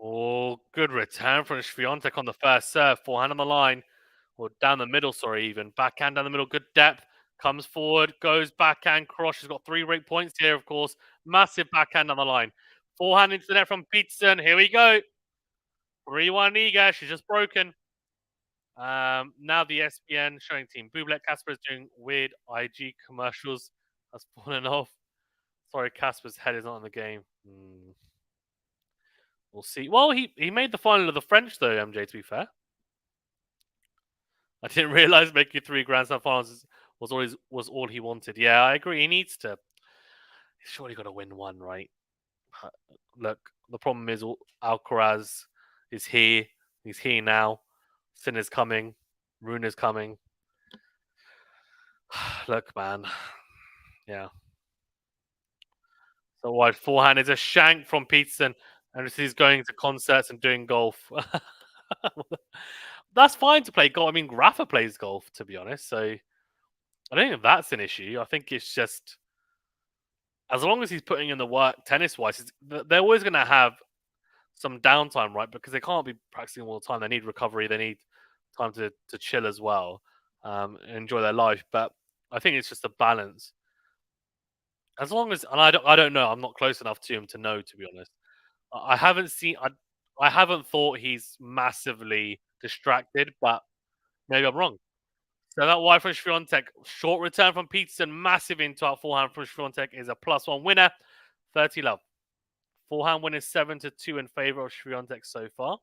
Oh, good return from Swiatek on the first serve. Forehand on the line. Or down the middle, sorry, even. Backhand down the middle, good depth. Comes forward, goes backhand, cross. She's got 3 rate points here, of course. Massive backhand on the line. Forehand into the net from Peterson. Here we go. 3-1 Iga. She's just broken. Now the SPN showing team. Bublet Casper is doing weird IG commercials. That's fallen off. Sorry, Casper's head is not in the game. We'll see. Well, he made the final of the French, though, MJ, to be fair. I didn't realize making 3 Grand Slam finals was all he wanted. Yeah, I agree. He needs to. He's surely got to win one, right? Look, the problem is Alcaraz is here. He's here now. Sin is coming. Rune is coming. Look, man. Yeah. So wide forehand is a shank from Peterson, and he's going to concerts and doing golf. That's fine to play golf. I mean, Rafa plays golf, to be honest. So I don't think that's an issue. I think it's just as long as he's putting in the work tennis-wise, they're always going to have some downtime, right? Because they can't be practicing all the time. They need recovery. They need time to chill as well, enjoy their life. But I think it's just a balance. As long as, and I don't know. I'm not close enough to him to know. To be honest, I haven't seen. I haven't thought he's massively distracted, but maybe I'm wrong. So that wide from Swiatek, short return from Peterson, massive into our forehand from Swiatek is a +1 winner. 30 love. Forehand win is 7-2 in favour of Swiatek so far.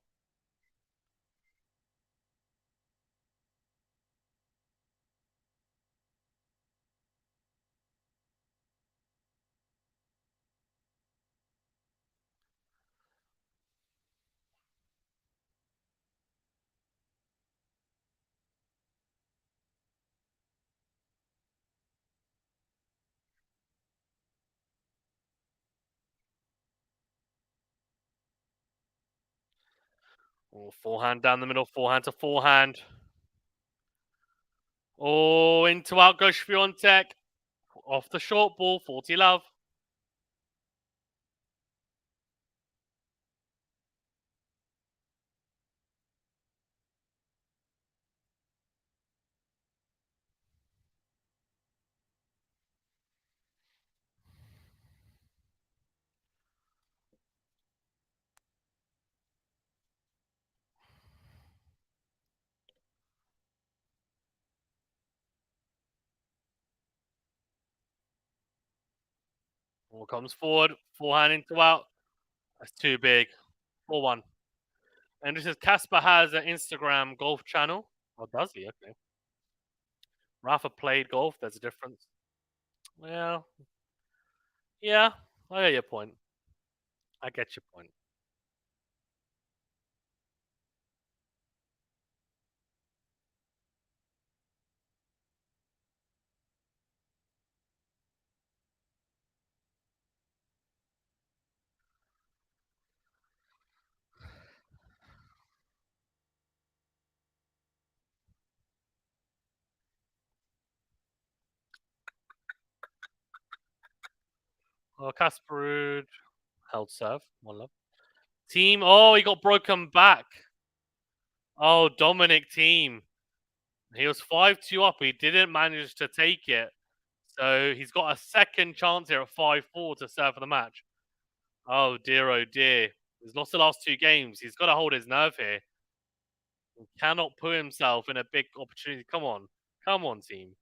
Oh, forehand down the middle, forehand to forehand. Oh, into out goes Swiatek. Off the short ball, 40 love. Ball comes forward, forehand into out. That's too big. 4-1. And this is Casper has an Instagram golf channel. Oh, does he? Okay. Rafa played golf. There's a difference. Well, yeah, I get your point. I get your point. Oh, Kasparud held serve. One love. Team. Oh, he got broken back. Oh, Dominic team. He was 5-2 up. He didn't manage to take it. So he's got a second chance here at 5-4 to serve for the match. Oh dear, oh dear. He's lost the last two games. He's got to hold his nerve here. He cannot put himself in a big opportunity. Come on. Come on, team.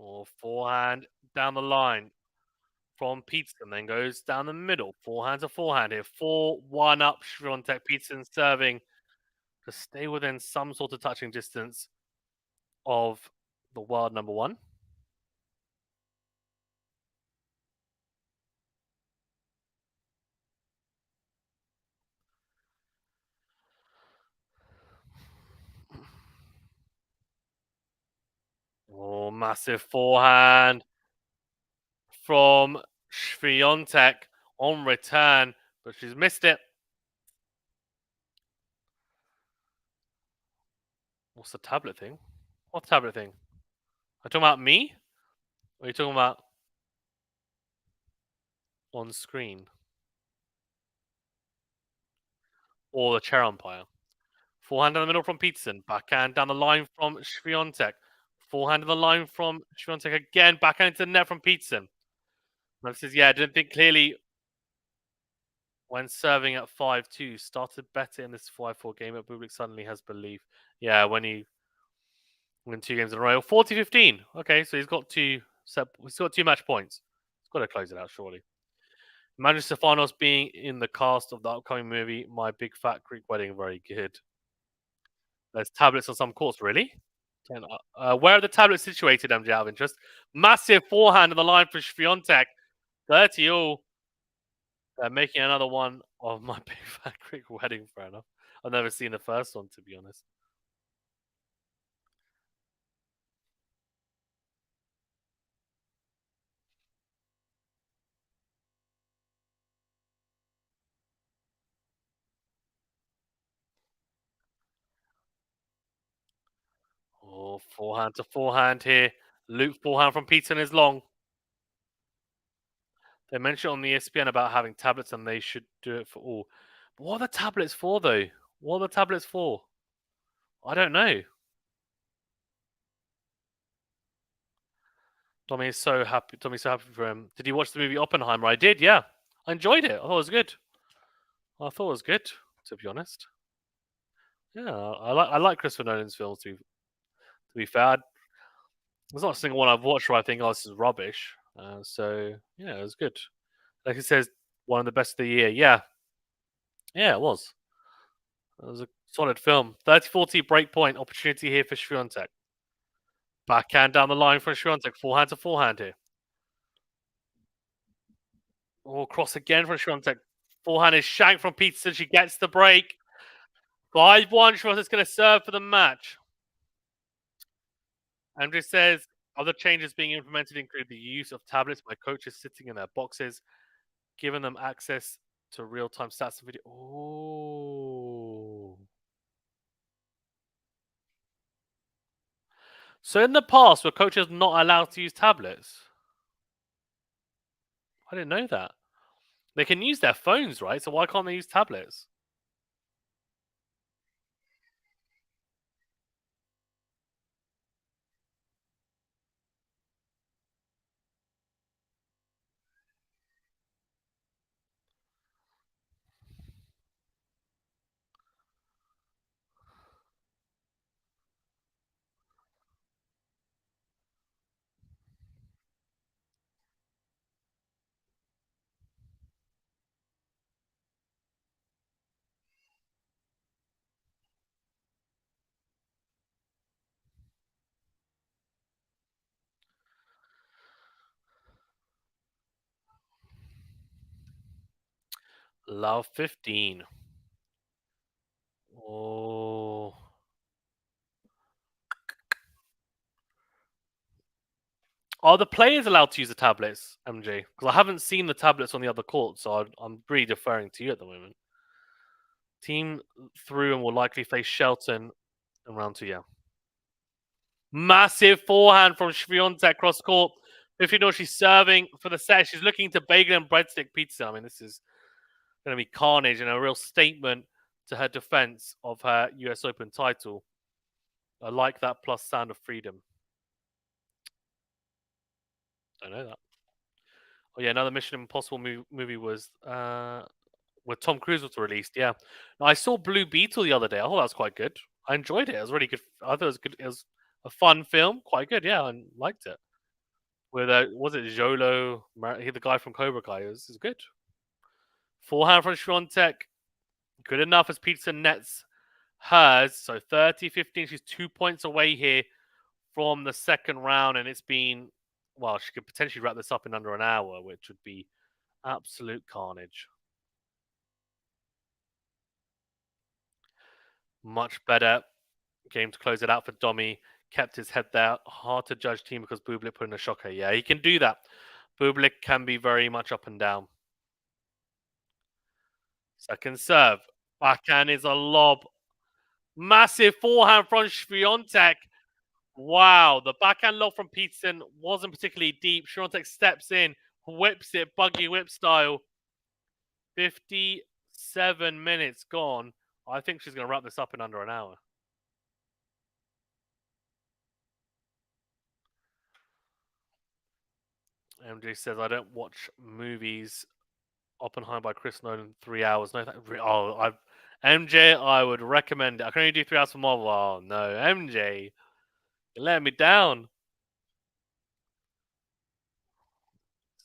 Or forehand down the line from Peterson, then goes down the middle. Forehand to forehand here. 4-1 up. Swiatek. Peterson serving to stay within some sort of touching distance of the world number one. Oh, massive forehand from Swiatek on return, but she's missed it. What's the tablet thing? What tablet thing? Are you talking about me? Or are you talking about on screen? Or the chair umpire? Forehand in the middle from Peterson. Backhand down the line from Swiatek. Forehand in the line from Swiatek again. Backhand into the net from Peterson. This is, yeah, I didn't think clearly when serving at 5-2. Started better in this 5-4 game, but Bublik suddenly has belief. Yeah, when he win two games in a row. 40-15. Okay, so he's got two match points. He's got to close it out, surely. Imagine Stefanos being in the cast of the upcoming movie My Big Fat Greek Wedding. Very good. There's tablets on some courts, really? Where are the tablets situated, MJ, out of interest? Massive forehand on the line for Swiatek. 30 all. They're making another one of My Big Fat Greek Wedding, fair enough. I've never seen the first one, to be honest. Oh, forehand to forehand here. Loop forehand from Peterson is long. They mentioned on the ESPN about having tablets and they should do it for all. But what are the tablets for, though? What are the tablets for? I don't know. Tommy's so happy. Tommy's so happy for him. Did you watch the movie Oppenheimer? I did, yeah. I enjoyed it. I thought it was good. I thought it was good, to be honest. Yeah, I like Christopher Nolan's films, to be fair. There's not a single one I've watched where I think, oh, this is rubbish. So, yeah, it was good. Like it says, one of the best of the year. Yeah. Yeah, it was. It was a solid film. 30-40 break point opportunity here for Swiatek. Backhand down the line for Swiatek. Forehand to forehand here. Oh, cross again for Swiatek. Forehand is shanked from Peterson. She gets the break. 5-1. Swiatek's going to serve for the match. Andrew says other changes being implemented include the use of tablets by coaches sitting in their boxes, giving them access to real-time stats and video. Oh. So in the past, were coaches not allowed to use tablets? I didn't know that. They can use their phones, right? So why can't they use tablets? Love 15. Oh. Are the players allowed to use the tablets, MJ? Because I haven't seen the tablets on the other court, so I'm really deferring to you at the moment. Team through and will likely face Shelton in round 2, yeah. Massive forehand from Swiatek cross court. 15 she's serving for the set. She's looking to bagel and breadstick pizza. I mean, this is going to be carnage and a real statement to her defense of her US Open title. I like that plus Sound of Freedom. I know that. Oh yeah, another Mission Impossible movie was where Tom Cruise was released. Yeah, now, I saw Blue Beetle the other day. I thought that was quite good. I enjoyed it. It was really good. I thought it was good. It was a fun film, quite good. Yeah, I liked it. With was it Jolo? The guy from Cobra Kai. It was good. Forehand from Swiatek. Good enough as Peterson nets hers. So 30-15. She's 2 points away here from the second round, and it's been, well, she could potentially wrap this up in under an hour, which would be absolute carnage. Much better game to close it out for Domi. Kept his head there. Hard to judge team because Bublik put in a shocker. Yeah, he can do that. Bublik can be very much up and down. Second serve. Backhand is a lob. Massive forehand from Swiatek. Wow, the backhand lob from Peterson wasn't particularly deep. Swiatek steps in, whips it, buggy whip style. 57 minutes gone. I think she's going to wrap this up in under an hour. MJ says, I don't watch movies. Oppenheimer by Chris Nolan, 3 hours. No, MJ, I would recommend it. I can only do 3 hours for Marvel. Oh, no. MJ, you're letting me down.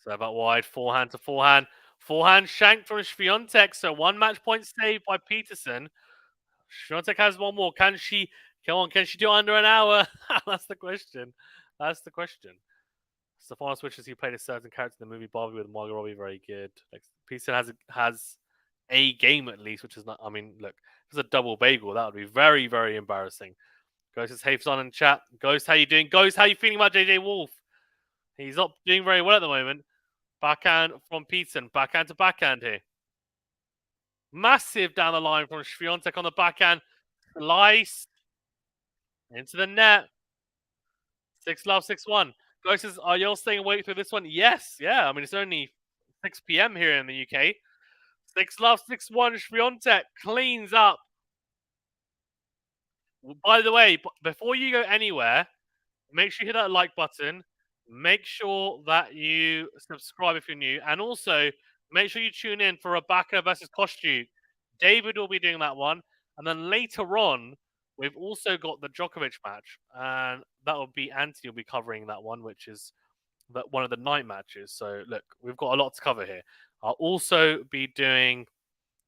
So about wide, forehand to forehand. Forehand shank from Swiatek. So one match point saved by Peterson. Swiatek has one more. Can she? Come on, can she do it under an hour? That's the question. That's the question. Stefano switches. He played a certain character in the movie Barbie with Margot Robbie. Very good. Like, Peterson has a game at least, which is not. I mean, look, if it's a double bagel, that would be very, very embarrassing. Ghost says, "Hey, on in chat. Ghost, how you doing? Ghost, how you feeling about JJ Wolf? He's not doing very well at the moment. Backhand from Peterson. Backhand to backhand here. Massive down the line from Swiatek on the backhand. Slice into the net. 6-love, 6-1. Ghost says, are you all staying awake through this one? Yes, yeah. I mean, it's only 6 p.m. here in the UK. 6-love, 6-1. Swiatek cleans up. By the way, before you go anywhere, make sure you hit that like button. Make sure that you subscribe if you're new. And also, make sure you tune in for Rebecca versus Kostyuk. David will be doing that one. And then later on, we've also got the Djokovic match. And that will be Anthony will be covering that one, which is one of the night matches. So, look, we've got a lot to cover here. I'll also be doing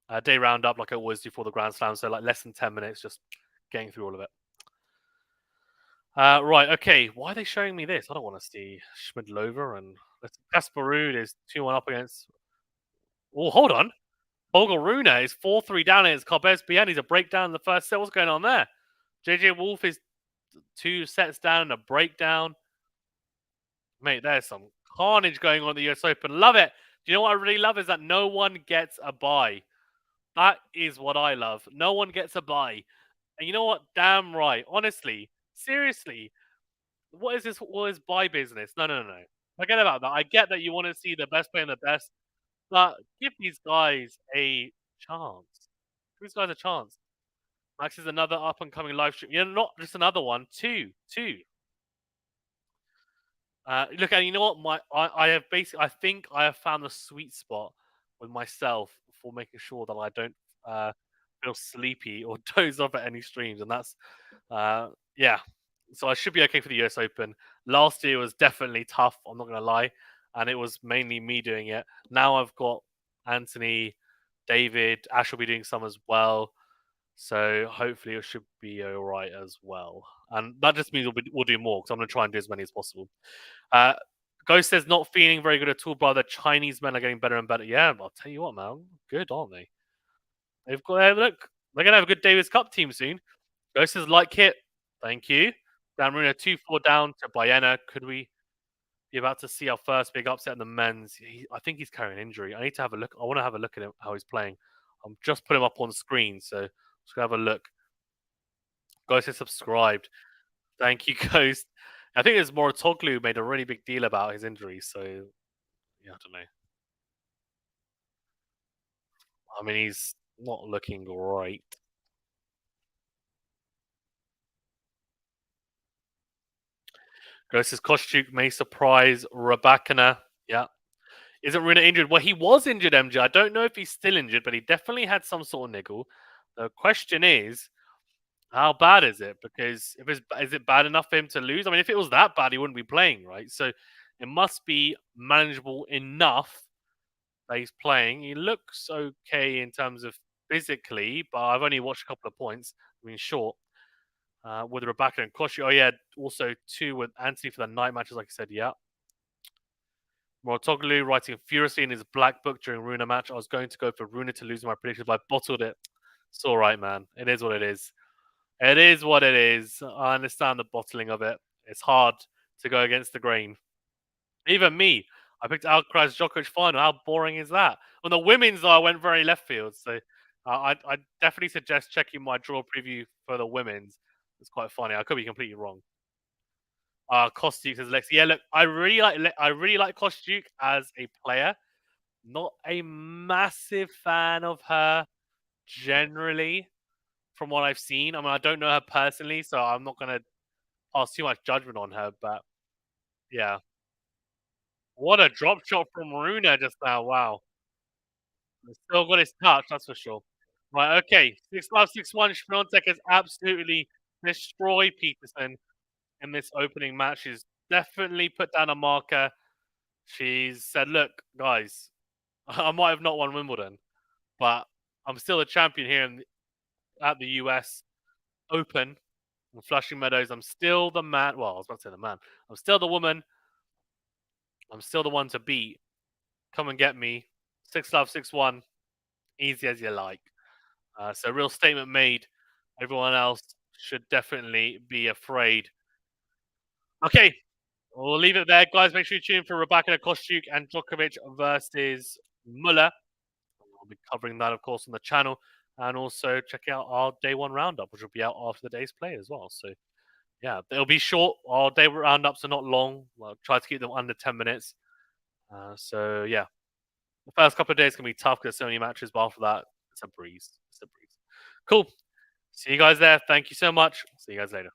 a day roundup like I always do for the Grand Slam. So, like less than 10 minutes, just getting through all of it. Right, okay. Why are they showing me this? I don't want to see Schmidlova and Casper Ruud is 2-1 up against. Oh, hold on. Bogaruna is 4-3 down against Carbes Bian. He's a breakdown in the first set. What's going on there? JJ Wolf is 2 sets down and a breakdown. Mate, there's some carnage going on at the US Open. Love it. Do you know what I really love is that no one gets a bye. That is what I love. No one gets a bye. And you know what? Damn right. Honestly, seriously, what is this? What is buy business? No. Forget about that. I get that you want to see the best playing the best. But give these guys a chance. Give these guys a chance. Max is another up and coming live stream. Not just another one, two. Look, and you know what? I have basically, I think I have found the sweet spot with myself for making sure that I don't uh, feel sleepy or doze off at any streams, and that's yeah. So I should be okay for the US Open. Last year was definitely tough. I'm not gonna lie, and it was mainly me doing it. Now I've got Anthony, David, Ash will be doing some as well. So hopefully it should be all right as well. And that just means we'll do more because I'm going to try and do as many as possible. Uh, Ghost says not feeling very good at all, brother. Chinese men are getting better and better. Yeah, I'll tell you what, man, good, aren't they? They've got look. They're gonna have a good Davis Cup team soon. Ghost says like hit. Thank you. Dan Marino 2-4 down to Bayena. Could we be about to see our first big upset in the men's? I think he's carrying injury. I need to have a look. I want to have a look at him, how he's playing. I'm just put him up on screen, so just gonna have a look. Ghost is subscribed. Thank you, Ghost. I think it's Moratoglu made a really big deal about his injury, so yeah, I don't know. I mean, he's not looking great. Ghost's Kostyuk may surprise Rabakina. Yeah. Isn't Runa injured? Well, he was injured, MJ. I don't know if he's still injured, but he definitely had some sort of niggle. The question is, how bad is it? Because if is it bad enough for him to lose? I mean, if it was that bad, he wouldn't be playing, right? So it must be manageable enough that he's playing. He looks okay in terms of physically, but I've only watched a couple of points. I mean, short. With Rebecca and Koshi. Oh, yeah, also two with Anthony for the night matches, like I said, yeah. Mortoglu writing furiously in his black book during Runa match. I was going to go for Runa to lose my predictions, but I bottled it. It's all right, man. It is what it is. It is what it is. I understand the bottling of it. It's hard to go against the grain. Even me, I picked Alcaraz Djokovic final. How boring is that? On the women's, though, I went very left field. So I definitely suggest checking my draw preview for the women's. It's quite funny. I could be completely wrong. Kostyuk says Lex. Yeah, look, I really like Kostyuk as a player. Not a massive fan of her generally, from what I've seen. I mean, I don't know her personally, so I'm not gonna pass too much judgment on her. But yeah, what a drop shot from Runa just now! Wow, he's still got his touch, that's for sure. Right, okay, 6-5, 6-1. Swiatek has absolutely destroyed Peterson in this opening match. She's definitely put down a marker. She's said, "Look, guys, I might have not won Wimbledon, but I'm still a champion here at the US Open in Flushing Meadows. I'm still the man. Well, I was about to say the man. I'm still the woman. I'm still the one to beat. Come and get me. 6-love, 6-1. Easy as you like." So, real statement made. Everyone else should definitely be afraid. Okay, we'll leave it there, guys. Make sure you tune in for Rebecca Kostyuk and Djokovic versus Muller. I'll be covering that, of course, on the channel. And also check out our day one roundup, which will be out after the day's play as well. So, yeah, it'll be short. Our day roundups are not long. I'll try to keep them under 10 minutes. So, yeah, the first couple of days can be tough because there's so many matches, but after that, it's a breeze. It's a breeze. Cool. See you guys there. Thank you so much. See you guys later.